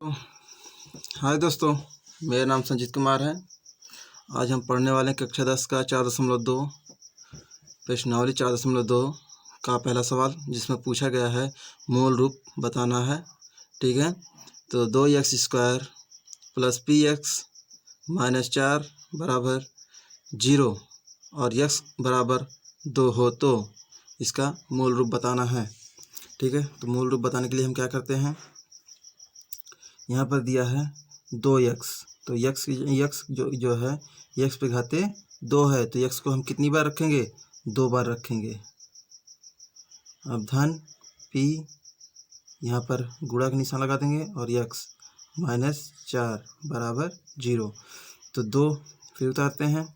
हाय दोस्तों, मेरा नाम संजीत कुमार है। आज हम पढ़ने वाले हैं कक्षा 10 का 4.2 प्रश्नावली 4.2 का पहला सवाल, जिसमें पूछा गया है मूल रूप बताना है। ठीक है, तो 2x² + px - 4 बराबर 0 और x बराबर 2 हो तो इसका मूल रूप बताना है। ठीक है, तो मूल रूप बताने के लिए हम क्या करते हैं, यहाँ पर दिया है 2x, तो x जो है x पे घाते 2 है, तो x को हम कितनी बार रखेंगे, 2 बार रखेंगे। अब धन p, यहाँ पर गुणा का निशान लगा देंगे और x -4 बराबर 0, तो 2 फिर उतारते हैं।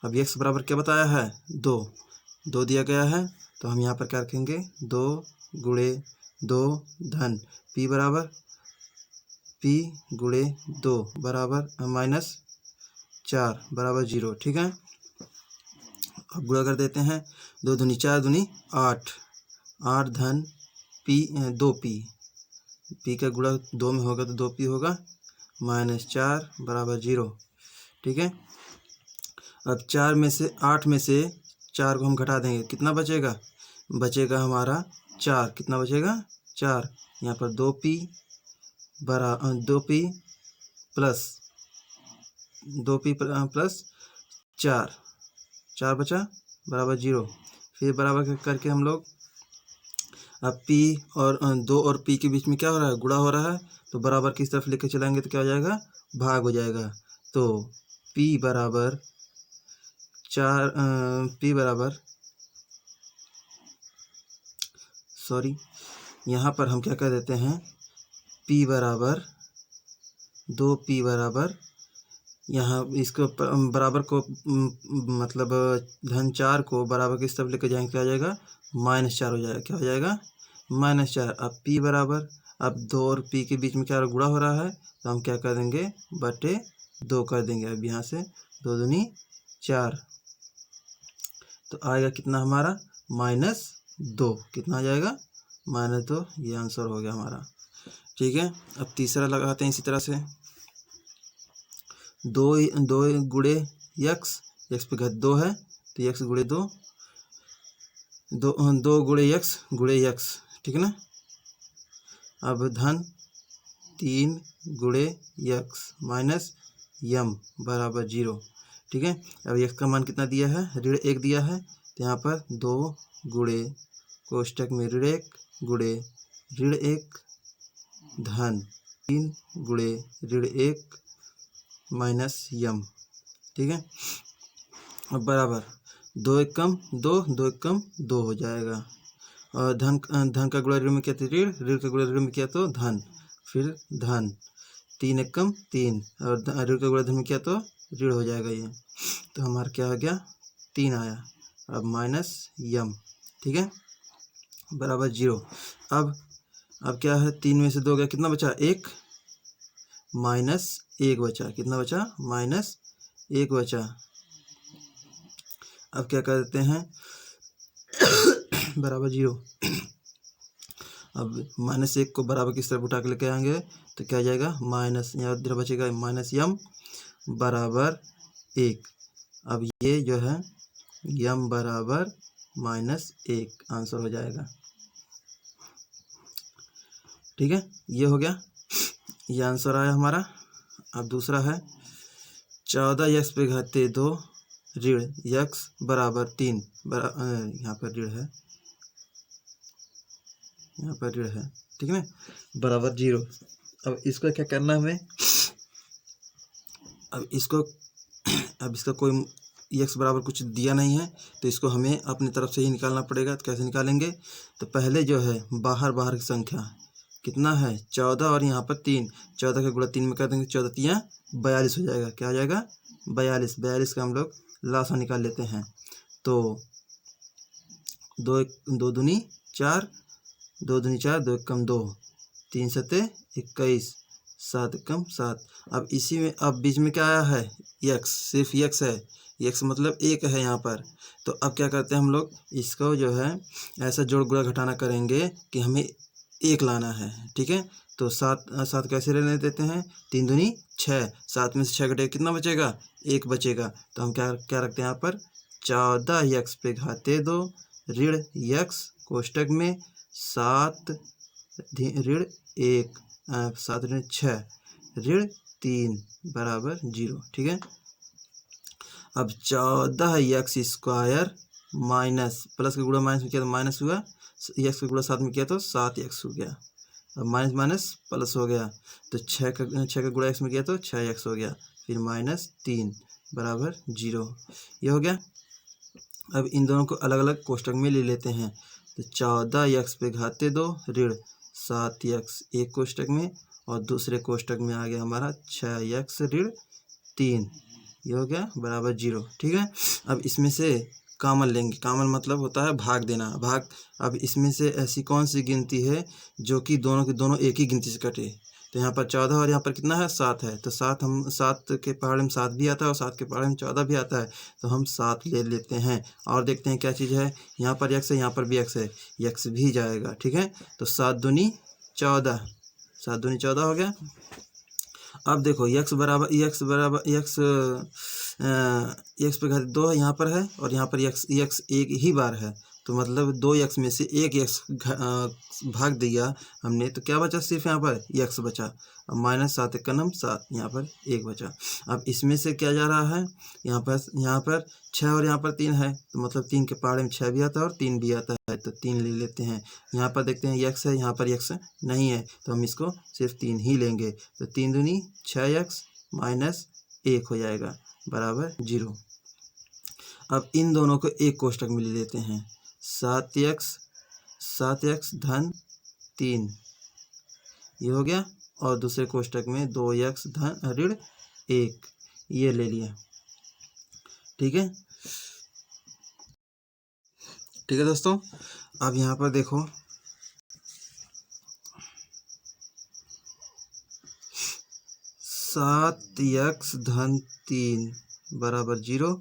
अब x बराबर क्या बताया है, 2 दिया गया है, तो हम यहाँ पर क्या रखेंगे, 2 × 2 धन p बराबर p × 2 बराबर -4 बराबर 0। ठीक है, अब गुणा कर देते हैं। 2 दूनी 4 दूनी 8, 8 धन p 2p, p का गुणा 2 में होगा तो 2p होगा, -4 बराबर 0। ठीक है, अब 8 में से 4 को हम घटा देंगे, कितना बचेगा, हमारा 4। कितना बचेगा, 4। यहाँ पर 2p प्लस 4 बचा बराबर 0। फिर बराबर करके हम लोग, अब p और 2 और p के बीच में क्या हो रहा है, गुणा हो रहा है, तो बराबर किस तरफ लेके चलाएंगे तो क्या हो जाएगा, भाग हो जाएगा। तो p बराबर 4 यहाँ पर हम क्या कर देते हैं, p बराबर 2p बराबर, यहाँ इसको बराबर को मतलब धन 4 को बराबर किस तरफ लेकर जाएंगे, क्या हो जाएगा, -4 हो जाएगा। क्या हो जाएगा, -4। अब p बराबर, अब 2 और p के बीच में क्या गुणा हो रहा है, तो हम क्या कर देंगे, बटे 2 कर देंगे। अब यहाँ से 2 दूनी 4, तो आएगा कितना हमारा, -2। कितना आ जाएगा, -2। ये आंसर हो गया हमारा। ठीक है, अब तीसरा लगाते हैं इसी तरह से। 2 × x पे घात 2 है, तो x × 2 × x। ठीक है ना, अब धन 3 × x -m बराबर 0। ठीक है, अब x का मान कितना दिया है, -1 दिया है, तो यहाँ पर 2 × कोष्टक में -1 × -1 धन 3 × -1 -m। ठीक है, अब बराबर 2 × 1 = 2, 2 × 1 = 2 हो जाएगा। और धन का गुणा ऋण में किया तो ऋण का गुणा ऋण में किया तो धन, फिर धन 3 × 1 = 3, और ऋण का गुणा धन में किया तो ऋण हो जाएगा ये, तो हमारा क्या हो गया, 3 आया। अब -m। ठीक है, बराबर 0। अब क्या है, 3 में से 2 गया, कितना बचा, 1 -1 बचा। कितना बचा, -1 बचा। अब क्या कर देते हैं, बराबर 0। अब -1 को बराबर किस तरफ उठा के लेके आएंगे, तो क्या आ जाएगा, यहाँ इधर बचेगा -m बराबर 1। अब ये जो है m बराबर -1 आंसर हो जाएगा। ठीक है, ये हो गया, ये आंसर आया हमारा। अब दूसरा है 14x पे घाते 2 ऋण x बराबर 3, यहाँ पर ऋण है, यहाँ पर ऋण है। ठीक है ना, बराबर 0। अब इसको क्या करना है हमें, अब इसका कोई x बराबर कुछ दिया नहीं है, तो इसको हमें अपनी तरफ से ही निकालना पड़ेगा। तो कैसे निकालेंगे, तो पहले जो है बाहर की संख्या कितना है, 14, और यहाँ पर 3, 14 का गुणा 3 में कर देंगे, 14 × 3 = 42 हो जाएगा। क्या हो जाएगा, 42 का हम लोग लासा निकाल लेते हैं। तो 2 दूनी 4, 2 दूनी 4, 2 × 1 = 2, 3 × 7 = 21, 7 × 7। अब इसी में अब बीच में क्या आया है, x, सिर्फ x है, x मतलब 1 है यहाँ पर। तो अब क्या करते हैं हम लोग, इसको जो है ऐसा जोड़ गुणा घटाना करेंगे कि हमें 1 लाना है। ठीक है, तो 7 7 कैसे लेने देते हैं, 3 दूनी 6, 7 में से 6 घटेगा कितना बचेगा, 1 बचेगा। तो हम क्या क्या रखते हैं यहाँ पर, 14x पे घाते 2 ऋण x कोष्टक में 7 ऋण 1 7 ऋण 6 ऋण 3 बराबर 0। ठीक है, अब 14x स्क्वायर माइनस प्लस का गुणा माइनस में किया तो माइनस हुआ, x का गुणा 7 में किया तो 7x हो गया। अब माइनस माइनस प्लस हो गया, तो 6 का गुणा x में किया तो 6x हो गया, फिर -3 बराबर 0। ये हो गया। अब इन दोनों को अलग अलग कोष्टक में ले लेते हैं। तो 14x पे घाते 2 ऋण 7x एक कोष्टक में, और दूसरे कोष्टक में आ गया हमारा 6x ऋण 3, ये हो गया बराबर 0। ठीक है, अब इसमें से कॉमन लेंगे। कॉमन मतलब होता है भाग देना, भाग। अब इसमें से ऐसी कौन सी गिनती है जो कि दोनों के दोनों एक ही गिनती से कटे। तो यहाँ पर 14 और यहाँ पर कितना है, 7 है। तो 7 हम 7 के पहाड़े में 7 भी आता है और 7 के पहाड़े में 14 भी आता है, तो हम 7 ले लेते हैं। और देखते हैं क्या चीज़ है, यहाँ पर x है, यहाँ पर भी x है, x भी जाएगा। ठीक है, तो 7 दूनी 14, 7 दूनी 14 हो गया। अब देखो x बराबर x पे घात 2 यहाँ पर है, और यहाँ पर x एक ही बार है, तो मतलब 2x में से एक x भाग दिया हमने, तो क्या बचा, सिर्फ यहाँ पर x बचा। अब -7 एक का नाम 7, यहाँ पर 1 बचा। अब इसमें से क्या जा रहा है, यहाँ पर 6 और यहाँ पर 3 है, तो मतलब 3 के पहाड़े में 6 भी आता है और 3 भी आता है, तो 3 ले लेते हैं। यहाँ पर देखते हैं x है, यहाँ पर x नहीं है, तो हम इसको सिर्फ 3 ही लेंगे। तो 3 दूनी 6x -1 हो जाएगा बराबर 0। अब इन दोनों को एक कोष्टक में ले लेते हैं। 7x धन 3 ये हो गया, और दूसरे कोष्टक में 2x धन ऋण 1 ये ले लिया। ठीक है, ठीक है दोस्तों। अब यहाँ पर देखो, सात एक्स धन 3 बराबर 0,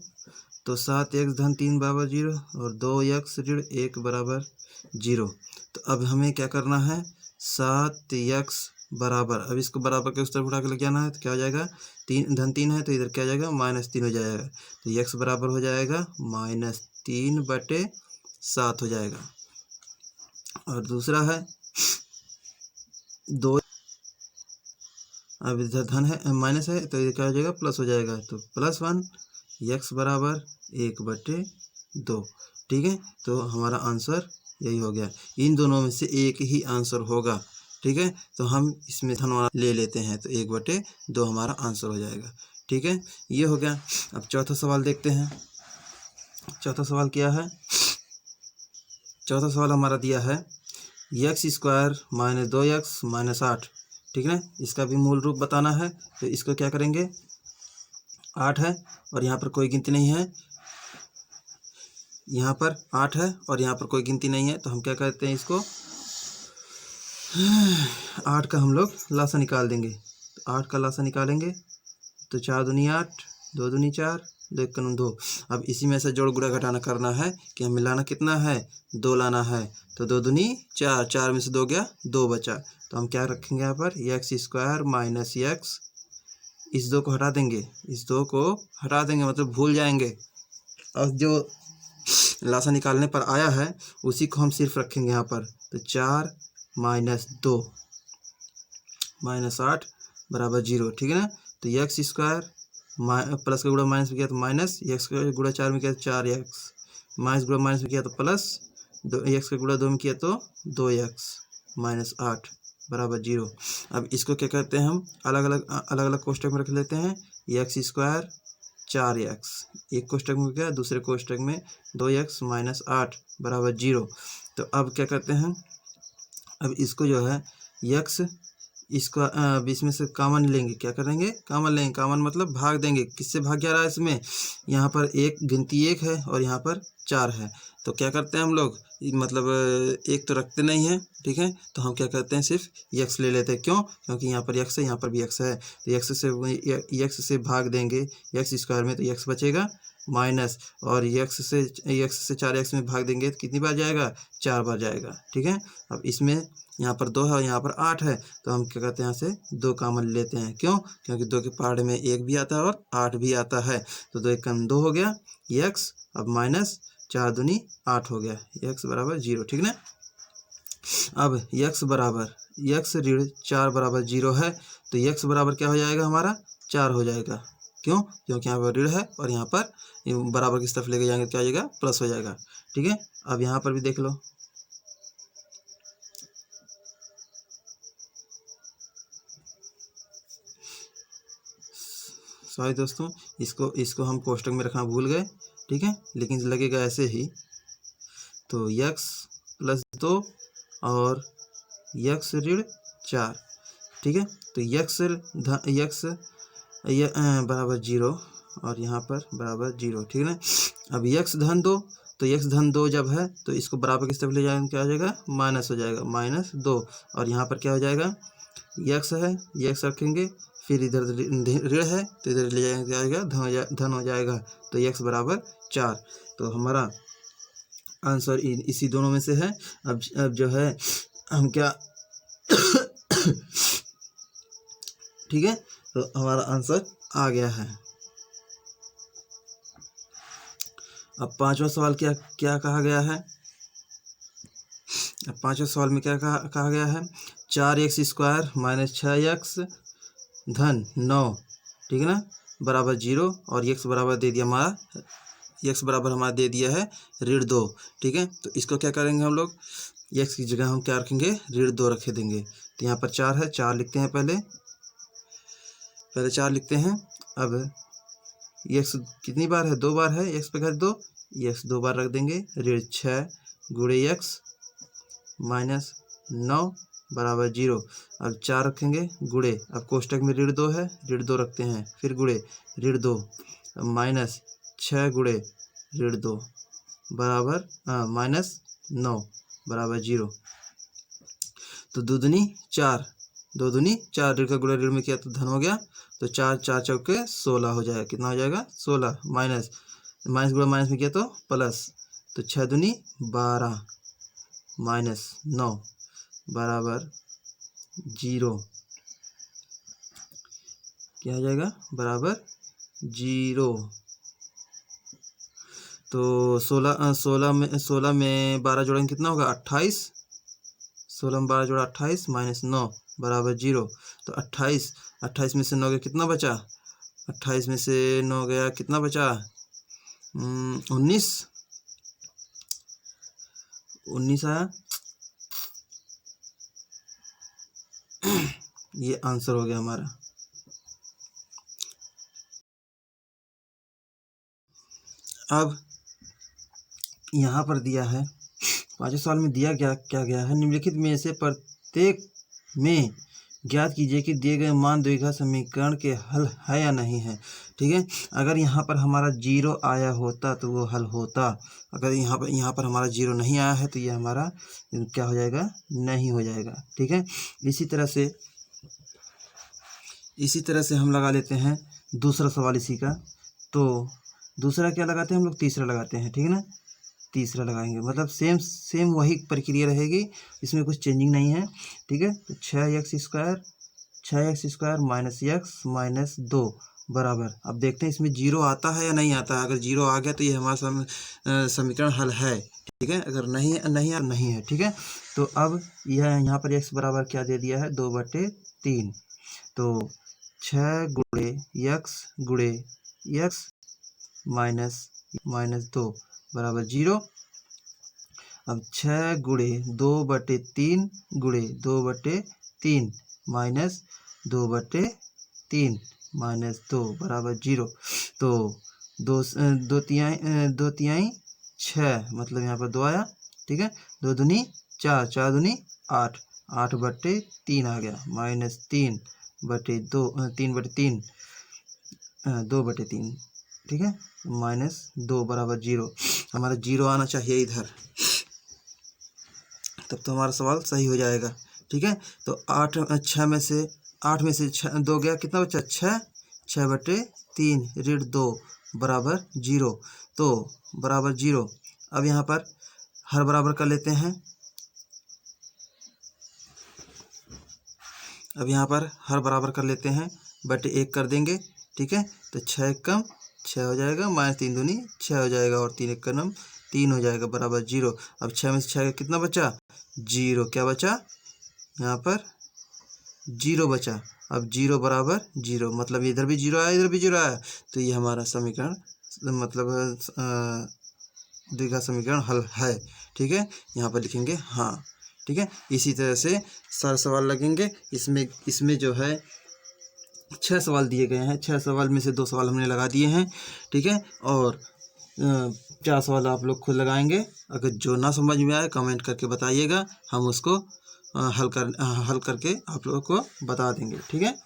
तो 7x धन 3 बराबर 0 और 2x ऋण 1 बराबर 0। तो अब हमें क्या करना है, 7x बराबर, अब इसको बराबर के उस तरफ उठा के लेके आना है, तो क्या हो जाएगा, 3 धन 3 है तो इधर क्या हो जाएगा, -3 हो जाएगा। तो x बराबर हो जाएगा -3/7 हो जाएगा। और दूसरा है 2, अब इधर धन है माइनस है तो इधर क्या हो जाएगा, प्लस हो जाएगा, तो +1 x बराबर 1/2। ठीक है, तो हमारा आंसर यही हो गया। इन दोनों में से एक ही आंसर होगा। ठीक है, तो हम इसमें धन वाला ले लेते हैं, तो 1/2 हमारा आंसर हो जाएगा। ठीक है, ये हो गया। अब चौथा सवाल देखते हैं। चौथा सवाल क्या है, चौथा सवाल हमारा दिया है x² - 2x - 8। ठीक है, इसका भी मूल रूप बताना है, तो इसको क्या करेंगे, 8 है और यहाँ पर कोई गिनती नहीं है, यहाँ पर 8 है और यहाँ पर कोई गिनती नहीं है, तो हम क्या करते हैं, इसको 8 का हम लोग लासा निकाल देंगे। तो 8 का लासा निकालेंगे तो 4 दूनी 8, 2 दूनी 4, 2 1 2। अब इसी में से जोड़ गुणा घटाना करना है कि हमें लाना कितना है, 2 लाना है। तो 2 दूनी 4, 4 में से 2 गया, 2 बचा। तो हम क्या रखेंगे यहाँ पर, x² - x, इस 2 को हटा देंगे, इस 2 को हटा देंगे मतलब भूल जाएंगे। और जो लासा निकालने पर आया है उसी को हम सिर्फ रखेंगे यहाँ पर। तो 4 - 2 -8 बराबर 0। ठीक है ना, तो x² प्लस का गुणा माइनस में किया तो माइनस, x का गुणा 4 में किया तो 4x, माइनस गुणा माइनस में किया तो प्लस, x का गुणा 2 में किया तो 2x -8 बराबर 0। अब इसको क्या करते हैं, हम अलग अलग कोष्टक में रख लेते हैं। x² 4x एक कोष्टक में गया, दूसरे कोष्टक में 2x -8 बराबर 0। तो अब क्या करते हैं, अब इसको जो है x, इसको इसमें से कॉमन लेंगे। क्या करेंगे, कॉमन लेंगे। कॉमन मतलब भाग देंगे। किससे भाग जा रहा है इसमें, यहाँ पर एक गिनती 1 है और यहाँ पर 4 है, तो क्या करते हैं हम लोग, मतलब एक तो रखते नहीं हैं। ठीक है, तो हम क्या करते हैं, सिर्फ x ले लेते हैं। क्यों, क्योंकि यहाँ पर x है, यहाँ पर भी x है, तो x से भाग देंगे x² में, तो x बचेगा माइनस, और x से 4x में भाग देंगे तो कितनी बार जाएगा, 4 बार जाएगा। ठीक है, अब इसमें यहाँ पर 2 है और यहाँ पर 8 है, तो हम क्या करते हैं, यहाँ से 2 कॉमन लेते हैं। क्यों, क्योंकि 2 के पहाड़ में 1 भी आता है और 8 भी आता है, तो 2 1 2 हो गया x, अब माइनस 4 दूनी 8 हो गया, x बराबर 0। ठीक ना, अब x बराबर x ऋण 4 बराबर 0 है, तो x बराबर क्या हो जाएगा, हमारा 4 हो जाएगा। क्यों, क्योंकि यहाँ पर ऋण है और यहाँ पर बराबर की तरफ लेके जाएंगे तो क्या हो जाएगा, प्लस हो जाएगा। ठीक है, अब यहाँ पर भी देख लो, सॉरी दोस्तों, इसको हम कोष्टक में रखना भूल गए। ठीक है, लेकिन लगेगा ऐसे ही, तो x प्लस 2 और x ऋण 4। ठीक है, तो x बराबर 0 और यहाँ पर बराबर 0। ठीक है ना, अब x धन 2, तो x धन 2 जब है तो इसको बराबर किस तरफ ले जाएंगे, क्या हो जाएगा, माइनस हो जाएगा, -2, और यहाँ पर क्या हो जाएगा, x है, x रखेंगे, फिर इधर ऋण है तो इधर ले जाएंगे, क्या हो जाएगा, धन हो जाएगा, तो x बराबर 4। तो हमारा आंसर इसी दोनों में से है। अब जो है हम क्या ठीक है, तो हमारा आंसर आ गया है। अब पांचवा सवाल क्या कहा गया है, अब पांचवें सवाल में क्या कहा गया है, 4x स्क्वायर माइनस 6x धन 9, ठीक है ना, बराबर 0, और x बराबर दे दिया हमारा, x बराबर हमारा दे दिया है ऋण 2। ठीक है, तो इसको क्या करेंगे हम लोग, x की जगह हम क्या रखेंगे, ऋण 2 रखे देंगे। तो यहाँ पर 4 है, 4 लिखते हैं, पहले 4 लिखते हैं। अब x कितनी बार है, 2 बार है, x पे घर 2, x 2 बार रख देंगे, ऋण 6 गुणे x माइनस 9 बराबर 0। अब 4 रखेंगे गुणे, अब कोष्टक में ऋण 2 है, ऋण 2 रखते हैं, फिर गुणे ऋण 2 माइनस 6 गुणे ऋण 2 बराबर -9 बराबर 0। तो 2 दूनी 4, 2 दूनी 4, ऋण का गुणा ऋण में किया तो धन हो गया, तो 4 4 चौके 16 हो जाएगा, कितना हो जाएगा, 16, माइनस गुणा माइनस में किया तो प्लस, तो 6 दूनी 12 -9 बराबर 0, क्या हो जाएगा, बराबर 0। तो 16 में 12 जोड़ेंगे कितना होगा, 28, 16 में 12 जोड़ा 28 -9 बराबर 0। तो 28 में से 9 गया, कितना बचा, 28 में से 9 गया, कितना बचा, 19 आया। ये आंसर हो गया हमारा। अब यहाँ पर दिया है, पांचवें सवाल में दिया क्या गया है, निम्नलिखित में से प्रत्येक में ज्ञात कीजिए कि दिए गए मान द्विघात समीकरण के हल है या नहीं है। ठीक है, अगर यहाँ पर हमारा 0 आया होता तो वो हल होता, अगर यहाँ पर हमारा 0 नहीं आया है तो ये हमारा क्या हो जाएगा, नहीं हो जाएगा। ठीक है, इसी तरह से हम लगा लेते हैं दूसरा सवाल इसी का। तो दूसरा क्या लगाते हैं हम लोग, तीसरा लगाते हैं। ठीक है ना, तीसरा लगाएंगे, मतलब सेम वही प्रक्रिया रहेगी, इसमें कुछ चेंजिंग नहीं है। ठीक है, तो 6x square minus x minus 2 बराबर, अब देखते हैं इसमें 0 आता है या नहीं आता है। अगर 0 आ गया तो ये हमारा समीकरण हल है। ठीक है, अगर नहीं है। ठीक है, तो अब यह यहाँ पर x बराबर क्या दे दिया है, 2/3, तो 6 गुणे x माइनस 2 बराबर 0। अब 6 गुणे 2/3 गुणे 2/3 माइनस 2/3 माइनस 2 बराबर 0। तो दो तिहाई 6, मतलब यहाँ पर 2 आया। ठीक है, 2 दूनी 4, 4 दूनी 8, 8/3 आ गया, -3/2 3/3 2/3। ठीक है, -2 बराबर 0, हमारा 0 आना चाहिए इधर, तब तो हमारा सवाल सही हो जाएगा। ठीक है, तो 8 में से 2 गया, कितना बचा, 6 6/3 ऋण 2 बराबर 0, तो बराबर 0। अब यहाँ पर हर बराबर कर लेते हैं। अब यहाँ पर हर बराबर कर लेते हैं, बटे 1 कर देंगे। ठीक है, तो 6 कम 6 हो जाएगा, -3 दूनी 6 हो जाएगा और 3 एक कम 3 हो जाएगा, बराबर 0। अब 6 में से 6 कितना बचा? 0। क्या बचा? यहाँ पर 0 बचा। अब 0 बराबर 0, मतलब इधर भी 0 आया, इधर भी 0 आया, तो ये हमारा समीकरण मतलब द्विघात समीकरण हल है। ठीक है, यहाँ पर लिखेंगे हाँ। ठीक है, इसी तरह से सारे सवाल लगेंगे। इसमें जो है 6 सवाल दिए गए हैं, 6 सवाल में से 2 सवाल हमने लगा दिए हैं। ठीक है, और 4 सवाल आप लोग खुद लगाएंगे। अगर जो ना समझ में आए कमेंट करके बताइएगा, हम उसको हल करके आप लोगों को बता देंगे। ठीक है,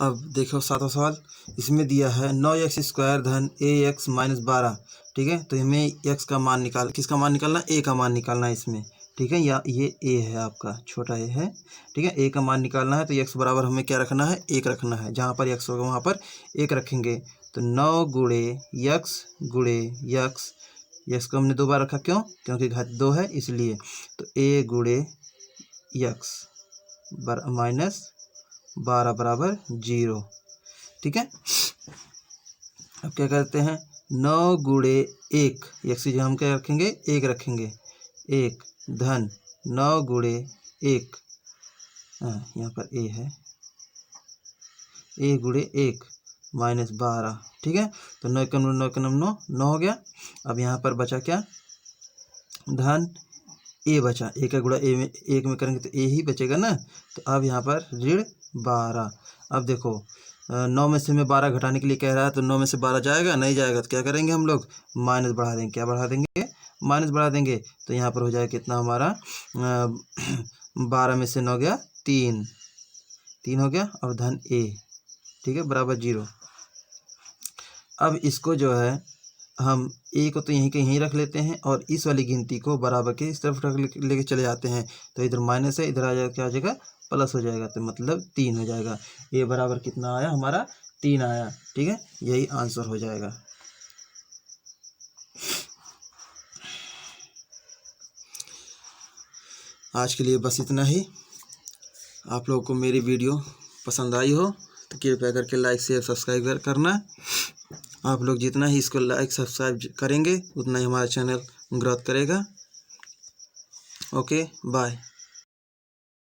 अब देखो 7वां सवाल। इसमें दिया है 9x² धन ax - 12। ठीक है, तो हमें x का मान किसका मान निकालना? a का मान निकालना है इसमें। ठीक है, या ये a है, आपका छोटा a है। ठीक है, a का मान निकालना है, तो x बराबर हमें क्या रखना है? 1 रखना है। जहाँ पर x होगा वहाँ पर 1 रखेंगे, तो 9 गुणे x को हमने 2 बार रखा, क्यों? क्योंकि घात 2 है इसलिए। तो a गुणे x -12 बराबर 0। ठीक है, अब क्या करते हैं? 9 गुणे 1, x की जगह हम क्या रखेंगे? 1 रखेंगे। 1 धन 9 गुणे 1, यहाँ पर a है, a गुणे 1 -12। ठीक है, तो 9 का 9 हो गया। अब यहाँ पर बचा क्या? धन a बचा। a का गुणा एक में करेंगे तो a ही बचेगा ना। तो अब यहाँ पर ऋण 12। अब देखो 9 में से हमें 12 घटाने के लिए कह रहा है, तो 9 में से 12 जाएगा? नहीं जाएगा, तो क्या करेंगे हम लोग? माइनस बढ़ा देंगे। क्या बढ़ा देंगे? माइनस बढ़ा देंगे। तो यहाँ पर हो जाएगा कितना हमारा? 12 में से 9 गया 3 हो गया, और धन a। ठीक है, बराबर 0। अब इसको जो है हम a को तो यहीं के यहीं रख लेते हैं, और इस वाली गिनती को बराबर के इस तरफ लेके चले जाते हैं। तो इधर माइनस है, इधर आ जाएगा, क्या आ जाएगा? प्लस हो जाएगा, तो मतलब 3 हो जाएगा। a बराबर कितना आया हमारा? 3 आया। ठीक है, यही आंसर हो जाएगा। आज के लिए बस इतना ही। आप लोगों को मेरी वीडियो पसंद आई हो तो कृपया करके लाइक शेयर सब्सक्राइब करना। आप लोग जितना ही इसको लाइक सब्सक्राइब करेंगे उतना ही हमारा चैनल ग्रोथ करेगा। Okay, bye.